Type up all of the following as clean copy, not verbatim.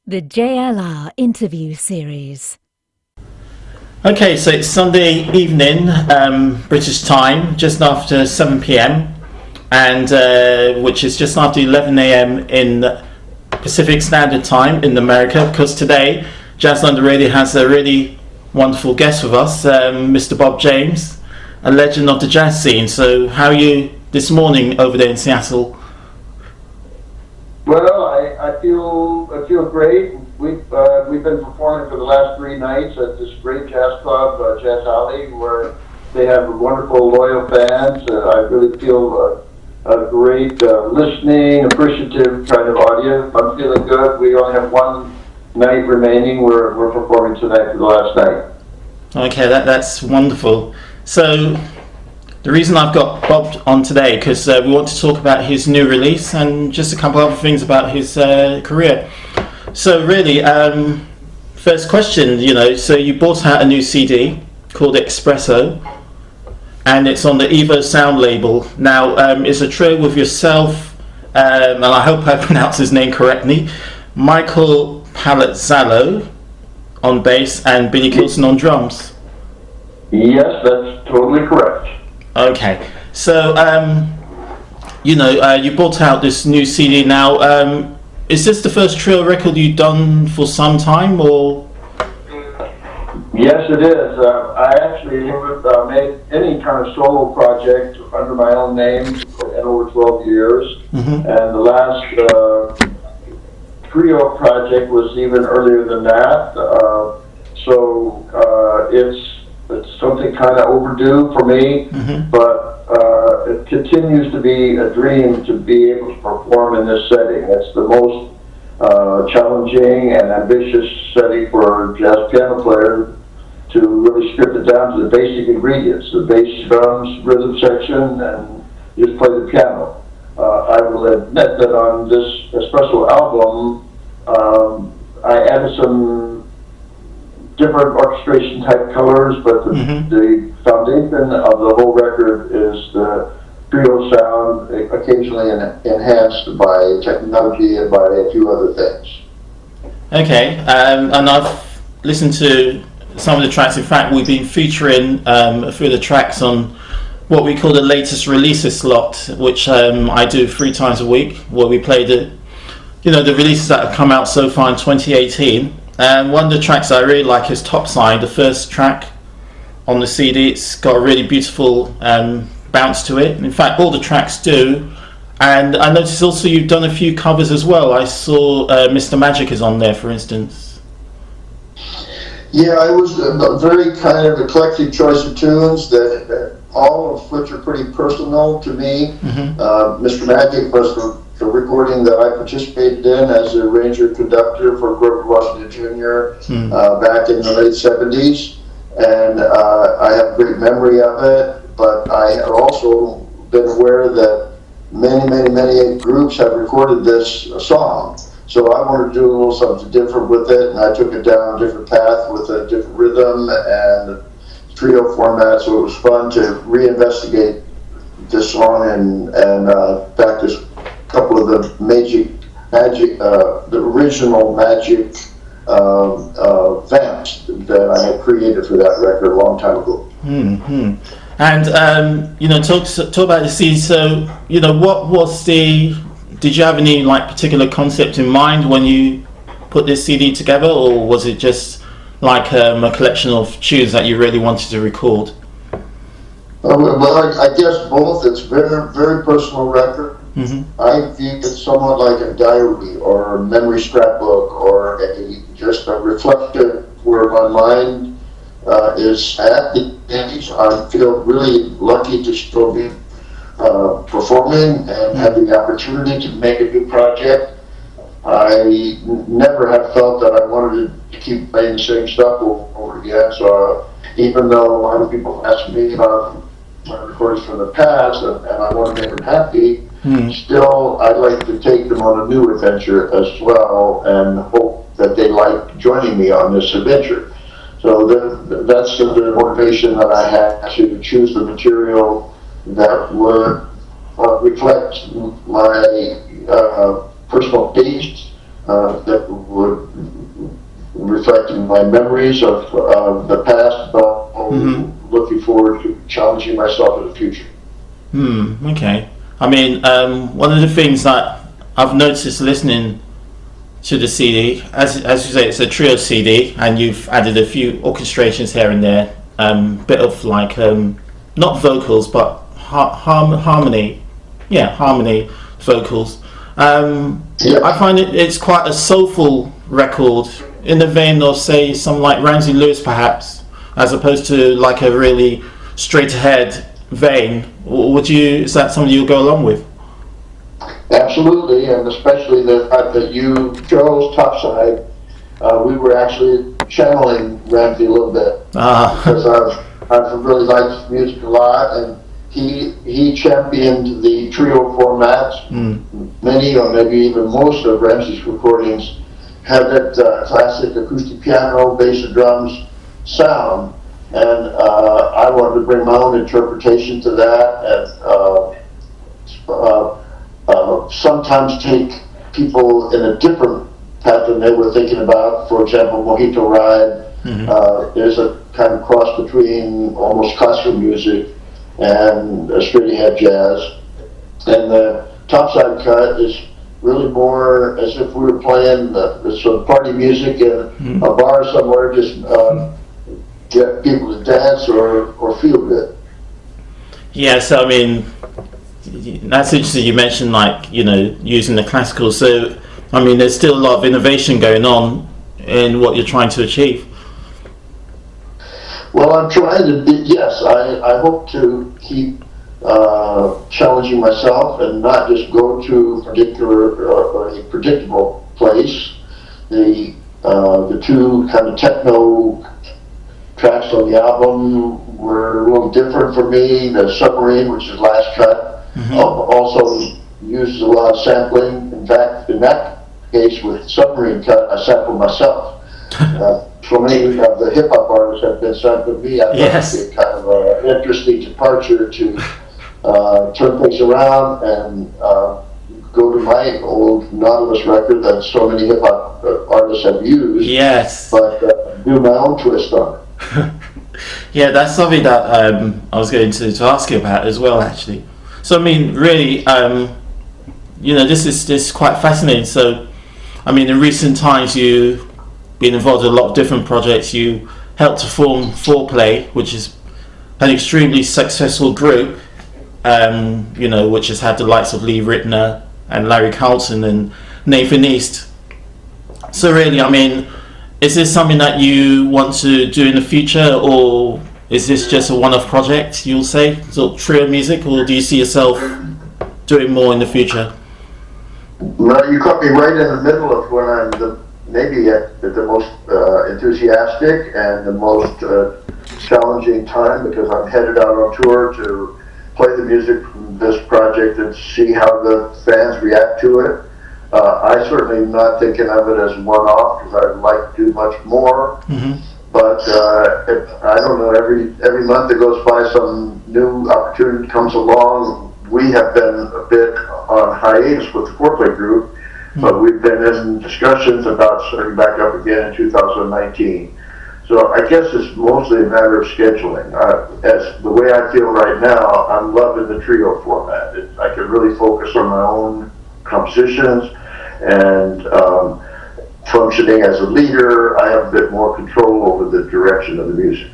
The JLR interview series. Okay, so it's Sunday evening, British time, just after 7 p.m, and which is just after 11 a.m. in Pacific Standard Time in America, because today Jazz London Radio has a really wonderful guest with us, Mr. Bob James, a legend of the jazz scene. So how are you this morning over there in Seattle? Well, I feel great. We've been performing for the last 3 nights at this great jazz club, Jazz Alley, where they have wonderful, loyal fans. I really feel a great listening, appreciative kind of audience. I'm feeling good. We only have 1 night remaining. We're performing tonight for the last night. Okay, that's wonderful. So the reason I've got Bob on today, because we want to talk about his new release and just a couple other things about his career. So really, first question, so you brought out a new CD called Espresso, and it's on the Evo Sound label. Now, it's a trio with yourself, and I hope I pronounced his name correctly, Michael Palazzolo on bass and Billy Kilson on drums. Yes, that's totally correct. Okay, so you brought out this new CD now. Is this the first trio record you've done for some time, or? Yes, it is. I actually haven't made any kind of solo project under my own name in over 12 years, and the last trio project was even earlier than that. So it's something kind of overdue for me, but it continues to be a dream to be able to perform in this setting. It's the most challenging and ambitious setting for a jazz piano player to really strip it down to the basic ingredients, the bass, drums, rhythm section, and just play the piano. I will admit that on this Espresso album, I added some different orchestration type colors, but the foundation of the whole record is the trio sound, occasionally enhanced by technology and by a few other things. Okay, and I've listened to some of the tracks. In fact, we've been featuring a few of the tracks on what we call the latest releases slot, which I do 3 times a week, where we play the releases that have come out so far in 2018. And one of the tracks I really like is Topside, the first track on the CD. It's got a really beautiful bounce to it. In fact, all the tracks do. And I noticed also you've done a few covers as well. I saw Mr. Magic is on there, for instance. Yeah, it was a very kind of eclectic choice of tunes, that all of which are pretty personal to me. Mr. Magic was the recording that I participated in as a arranger conductor for Grover Washington Jr. Back in the late 70s, and I have great memory of it. But I have also been aware that many groups have recorded this song. So I wanted to do a little something different with it, and I took it down a different path with a different rhythm and trio format. So it was fun to reinvestigate this song and practice a couple of the the original Magic vamps that I had created for that record a long time ago. And talk about the CD. So what was did you have any particular concept in mind when you put this CD together, or was it just a collection of tunes that you really wanted to record? Well, I guess both. It's very, very personal record. I view it somewhat like a diary or a memory scrapbook, or just a reflective where my mind is at the age. I feel really lucky to still be performing and having the opportunity to make a new project. I never have felt that I wanted to keep playing the same stuff over again. So even though a lot of people ask me about my recordings from the past, and I want to make them happy, still I'd like to take them on a new adventure as well, and hope that they like joining me on this adventure. So that's the motivation that I had to choose the material that would reflect my personal taste, that would reflect my memories of the past, but looking forward to challenging myself in the future. Okay. I mean, one of the things that I've noticed listening to the CD, as you say, it's a trio CD, and you've added a few orchestrations here and there, bit of like not vocals but harmony, harmony vocals. I find it's quite a soulful record, in the vein of, say, someone like Ramsey Lewis, perhaps, as opposed to like a really straight ahead vein. Is that something you'll go along with? Absolutely, and especially the fact that you chose Topside. We were actually channeling Ramsey a little bit because I've really liked his music a lot, and he championed the trio format. Many, or maybe even most, of Ramsey's recordings have that classic acoustic piano, bass, and drums sound, and I wanted to bring my own interpretation to that, and sometimes take people in a different path than they were thinking about. For example, Mojito Ride is a kind of cross between almost classical music and straight ahead jazz, and the Topside cut is really more as if we were playing some party music in a bar somewhere, just get people to dance or feel good. Yes, I mean, that's interesting. You mentioned, like, using the classical. So, I mean, there's still a lot of innovation going on in what you're trying to achieve. Well, I'm trying to be, yes, I hope to keep challenging myself and not just go to a predictable place. The two kind of techno tracks on the album were a little different for me. The Submarine, which is last cut, also uses a lot of sampling. In fact, in that case with Submarine cut, I sampled myself. So many of the hip hop artists have been sampling me. I thought it would be kind of an interesting departure to turn things around and go to my old Nautilus record that so many hip hop artists have used. Yes. But do my own twist on it. Yeah, that's something that I was going to ask you about as well, actually. So, I mean, really, this is quite fascinating. So, I mean, in recent times, you've been involved in a lot of different projects. You helped to form Foreplay, which is an extremely successful group, which has had the likes of Lee Ritner and Larry Carlton and Nathan East. So really, I mean, is this something that you want to do in the future, or is this just a one-off project, you'll say, sort of trio music, or do you see yourself doing more in the future? Well, you caught me right in the middle of when I'm maybe at the most enthusiastic and the most challenging time, because I'm headed out on tour to play the music from this project and see how the fans react to it. I certainly am not thinking of it as one-off, because I'd like to do much more. But I don't know, every month that goes by, some new opportunity comes along. We have been a bit on hiatus with the Foreplay group, but we've been in discussions about starting back up again in 2019. So I guess it's mostly a matter of scheduling. As the way I feel right now, I'm loving the trio format. I can really focus on my own compositions and functioning as a leader. I have a bit more control over the direction of the music.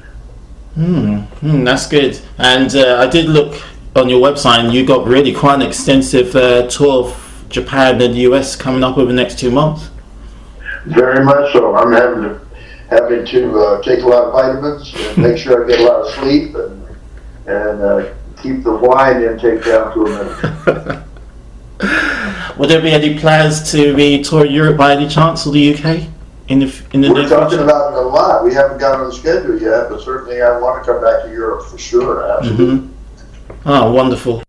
That's good. And I did look on your website, and you got really quite an extensive tour of Japan and the US coming up over the next 2 months. Very much so. I'm having to take a lot of vitamins and make sure I get a lot of sleep and keep the wine intake down to a minimum. Would there be any plans to be touring Europe by any chance, or the UK in the We're talking about it a lot. We haven't got on the schedule yet, but certainly I want to come back to Europe for sure. Absolutely. Oh, wonderful.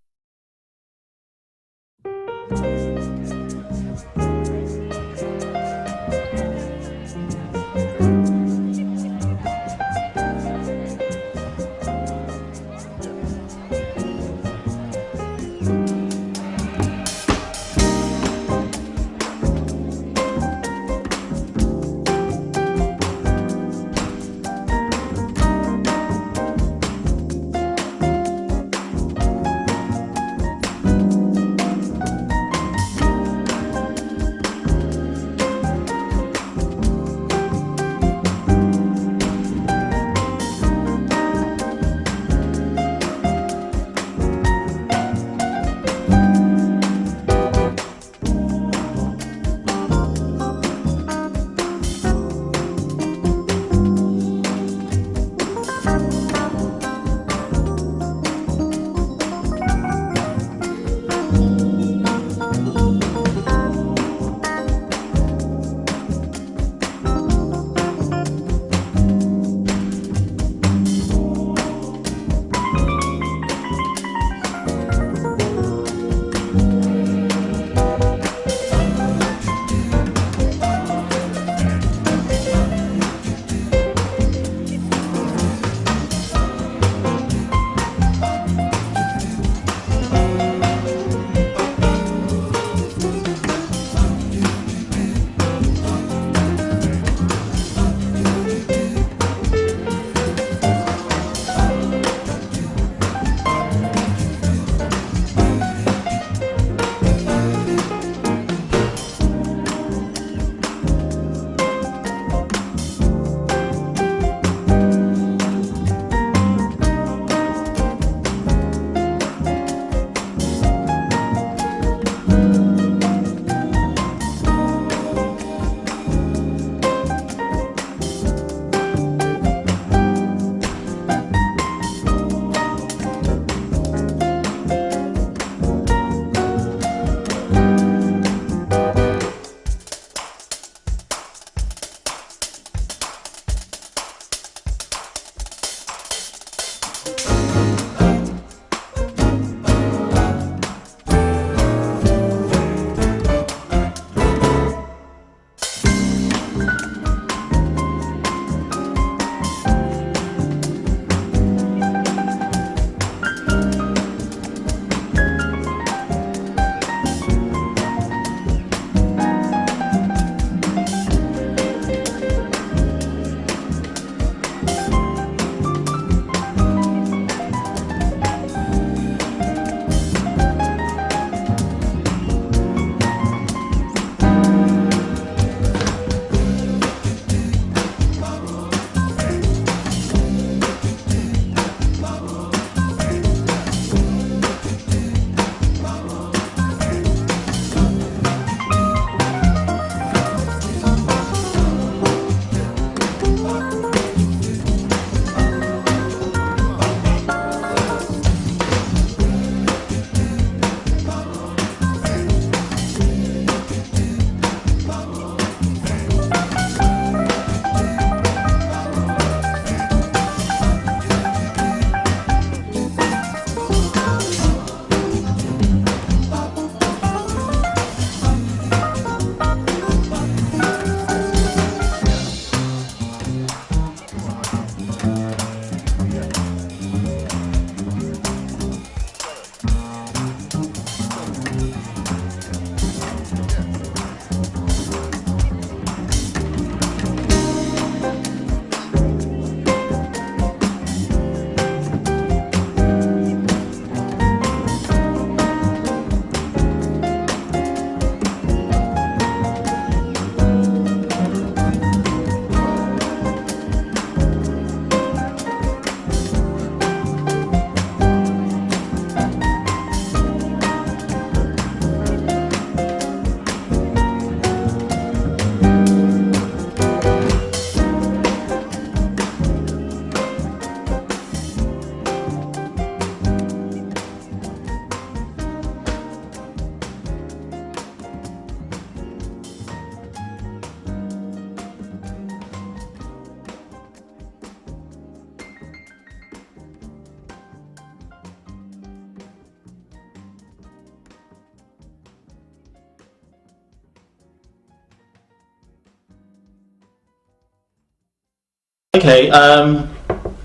Okay.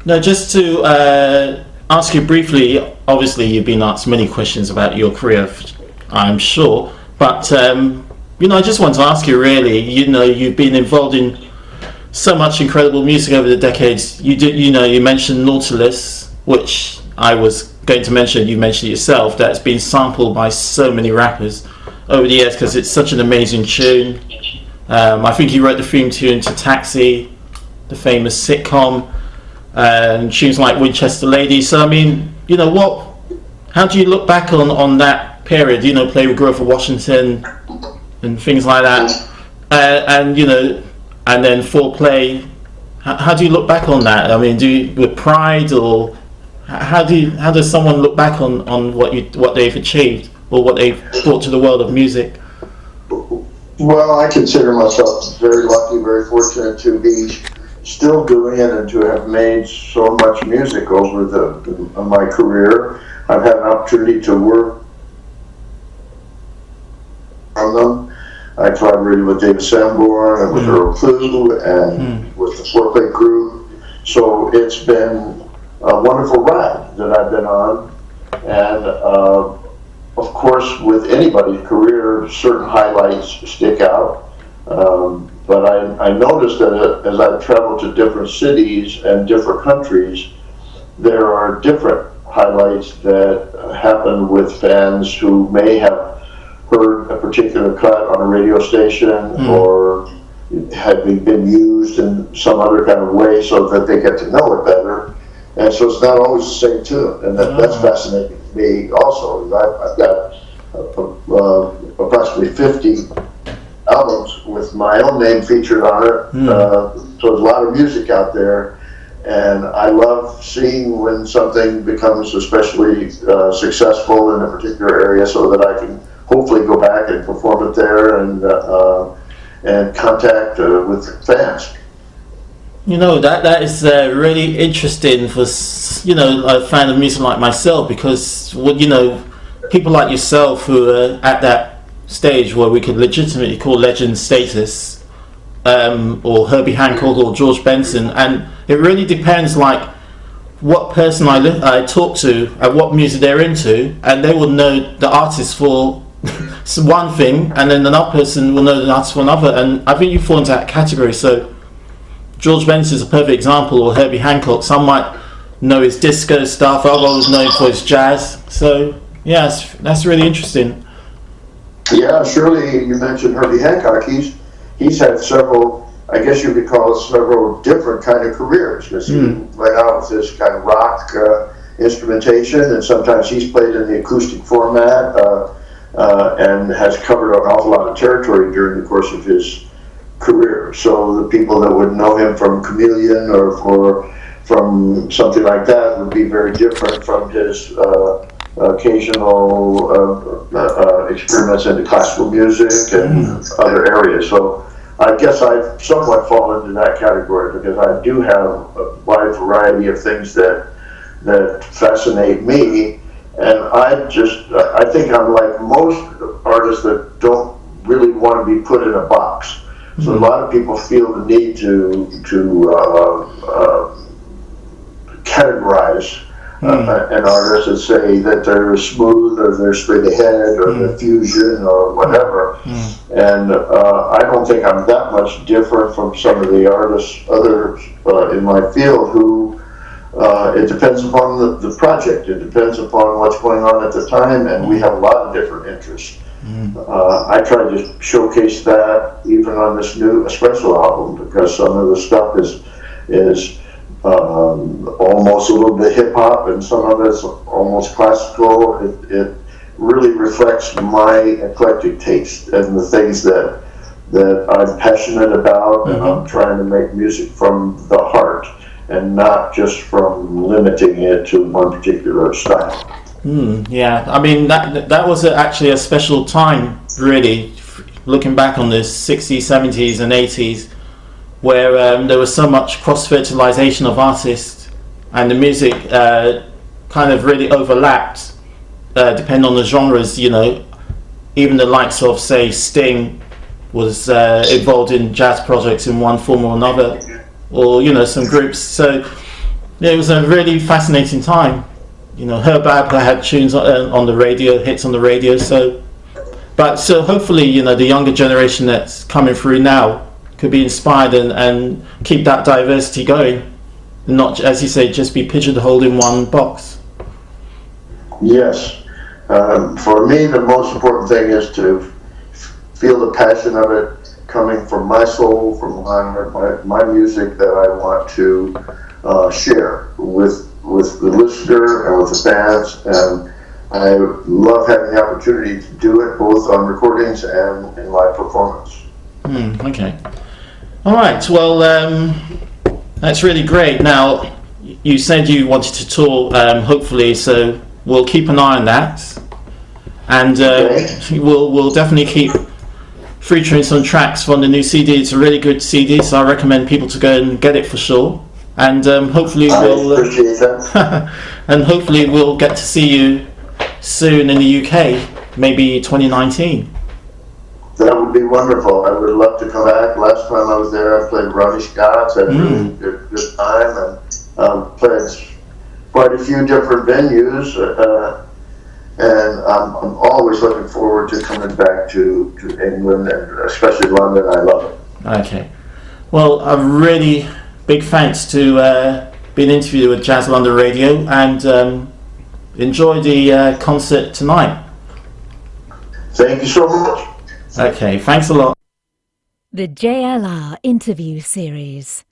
No, just to ask you briefly. Obviously, you've been asked many questions about your career, I'm sure. But I just want to ask you, really. You've been involved in so much incredible music over the decades. You mentioned Nautilus, which I was going to mention. You mentioned it yourself. That's been sampled by so many rappers over the years because it's such an amazing tune. I think he wrote the theme tune to Taxi, the famous sitcom, and tunes like Winchester Lady. So I mean, how do you look back on that period? Play with Grover Washington and things like that, and then Foreplay. How do you look back on that? I mean, with pride, or how does someone look back on what they've achieved or what they've brought to the world of music? Well, I consider myself very lucky, very fortunate to be still doing it and to have made so much music over my career. I've had an opportunity to work on them. I collaborated with David Sanborn and with Earl Klugh and with the Foreplay group. So it's been a wonderful ride that I've been on. And of course, with anybody's career, certain highlights stick out. But I noticed that as I've traveled to different cities and different countries, there are different highlights that happen with fans who may have heard a particular cut on a radio station or had been used in some other kind of way so that they get to know it better. And so it's not always the same tune, and that's fascinating to me also. I've got approximately 50 albums with my own name featured on it, so there's a lot of music out there, and I love seeing when something becomes especially successful in a particular area so that I can hopefully go back and perform it there and contact with fans. That is really interesting for a fan of music like myself, because people like yourself who are at that stage where we could legitimately call legend status, or Herbie Hancock or George Benson, and it really depends like what person I talk to and what music they're into, and they will know the artist for one thing, and then another person will know the artist for another, and I think you fall into that category. So George Benson is a perfect example, or Herbie Hancock. Some might know his disco stuff, others know him for his jazz. So yeah, that's really interesting. Yeah, surely you mentioned Herbie Hancock. He's had several, I guess you could call it several different kind of careers, because he went out with this kind of rock instrumentation, and sometimes he's played in the acoustic format and has covered an awful lot of territory during the course of his career. So the people that would know him from Chameleon or from something like that would be very different from his occasional experiments into classical music and other areas. So I guess I've somewhat fallen into that category, because I do have a wide variety of things that fascinate me, and I think I'm like most artists that don't really want to be put in a box. So a lot of people feel the need to categorize an artist and say that they're smooth or they're straight ahead or they're fusion or whatever. And I don't think I'm that much different from some of the artists, others in my field, who it depends upon the project. It depends upon what's going on at the time, and we have a lot of different interests. I try to showcase that even on this new Espresso album, because some of the stuff is almost a little bit hip hop, and some of it's almost classical. It really reflects my eclectic taste and the things that I'm passionate about, and I'm trying to make music from the heart and not just from limiting it to one particular style. Yeah, I mean that was actually a special time, really, looking back on the 60s, 70s and 80s, where there was so much cross-fertilization of artists, and the music kind of really overlapped, depending on the genres. Even the likes of, say, Sting was involved in jazz projects in one form or another. or some groups. So it was a really fascinating time. Herb Adler had tunes on the radio, hits on the radio. So hopefully the younger generation that's coming through now could be inspired and keep that diversity going, not, as you say, just be pigeonholed in one box. Yes. For me, the most important thing is to feel the passion of it coming from my soul, from my music that I want to share with the listener and with the fans. And I love having the opportunity to do it both on recordings and in live performance. Okay. All right. Well, that's really great. Now, you said you wanted to tour, hopefully, so we'll keep an eye on that. And we'll definitely keep featuring some tracks from the new CD. It's a really good CD, so I recommend people to go and get it for sure. And hopefully appreciate that. and hopefully we'll get to see you soon in the UK, maybe 2019. That would be wonderful. I would love to come back. Last time I was there, I played Ronnie Scott's, had a really good time, and played quite a few different venues. And I'm always looking forward to coming back to England, and especially London. I love it. Okay. Well, a really big thanks to being interviewed with Jazz London Radio, and enjoy the concert tonight. Thank you so much. Okay, thanks a lot. The JLR Interview Series.